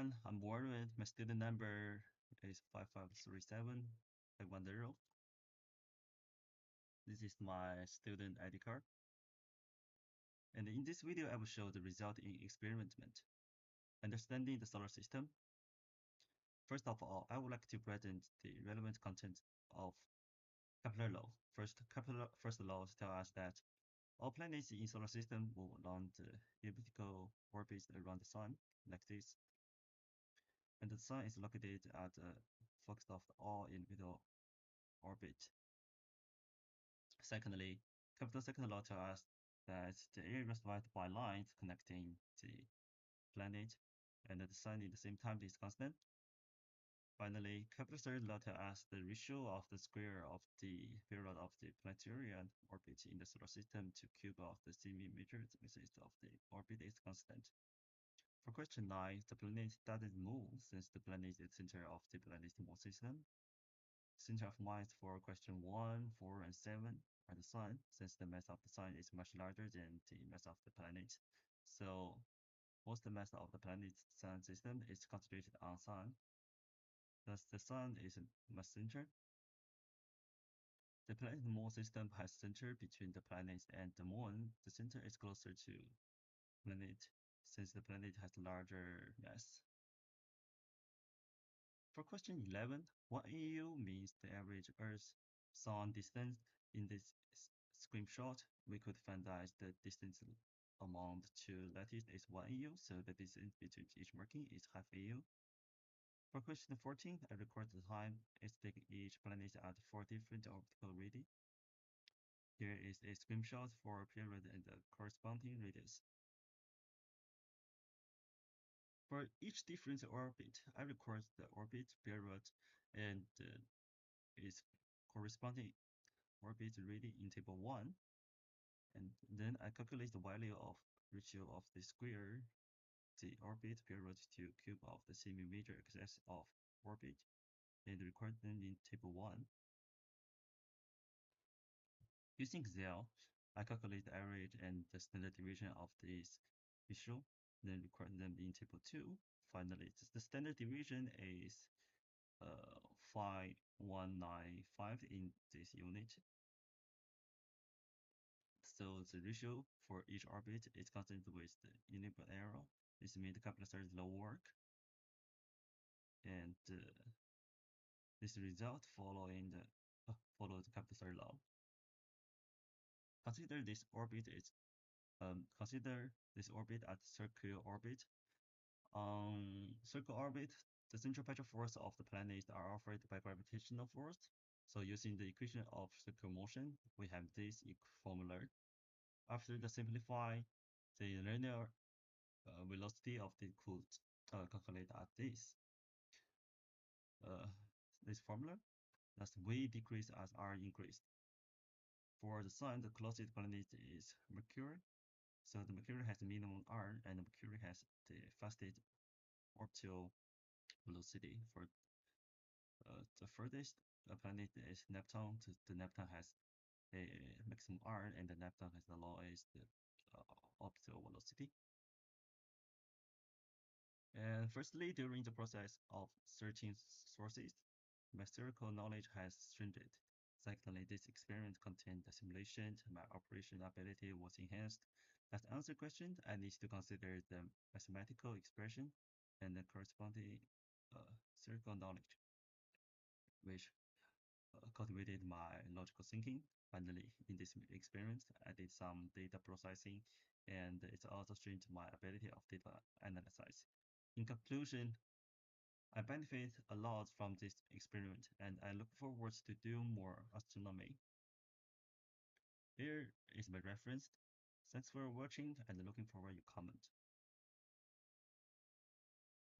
everyone, I'm Warren. My student number is 5537510. This is my student ID card. And in this video, I will show the result in experiment. Understanding the solar system. First of all, I would like to present the relevant content of Kepler law. First law tells us that all planets in solar system move along the elliptical orbits around the sun, like this. And the sun is located at the focus of all individual orbit. Secondly, Kepler's second law tells us that the area is divided by lines connecting the planet and the sun at the same time is constant. Finally, Kepler's third law tells us the ratio of the square of the period of the planetary orbit in the solar system to cube of the semi-major axis of the orbit is constant. For question 9, the planet doesn't move since the planet is the center of the planetary system. Center of mass for question 1, 4, and 7 are the sun, since the mass of the sun is much larger than the mass of the planet. So most the mass of the planet's sun system is concentrated on sun. Thus the sun is a mass center. The planet moon system has center between the planet and the moon. The center is closer to planet since the planet has larger mass. For question 11, 1 AU means the average Earth-Sun distance. In this screenshot, we could find that the distance among the two lattices is 1 AU, so the distance between each marking is half AU. For question 14, I record the time is taking each planet at 4 different optical radii. Here is a screenshot for a period and the corresponding radius. For each different orbit, I record the orbit, period, and its corresponding orbit radii in table 1. And then I calculate the value of ratio of the square, the orbit, period to cube of the semi-major axis of orbit, and record them in table 1. Using Excel, I calculate the average and the standard deviation of this ratio, then record them in table 2. Finally, the standard deviation is 5195 in this unit. So the ratio for each orbit is constant with the input error. This means the calculator is low work. And this result follows the calculator law. Consider this orbit as circular orbit. On circular orbit, the centripetal force of the planet are offered by gravitational force. So using the equation of circular motion, we have this formula. After the simplify, the linear velocity of the could calculate at this formula. Thus, V decrease as R increased. For the sun, the closest planet is Mercury. So the Mercury has the minimum R, and the Mercury has the fastest orbital velocity. For the furthest planet is Neptune. The Neptune has a maximum R, and the Neptune has the lowest orbital velocity. And firstly, during the process of searching sources, my theoretical knowledge has strengthened. Secondly, this experiment contained the simulation. My operation ability was enhanced. To answer questions, I need to consider the mathematical expression and the corresponding theoretical knowledge, which cultivated my logical thinking. Finally, in this experiment, I did some data processing, and it also strengthened my ability of data analysis. In conclusion, I benefit a lot from this experiment, and I look forward to do more astronomy. Here is my reference. Thanks for watching, and looking forward to your comment.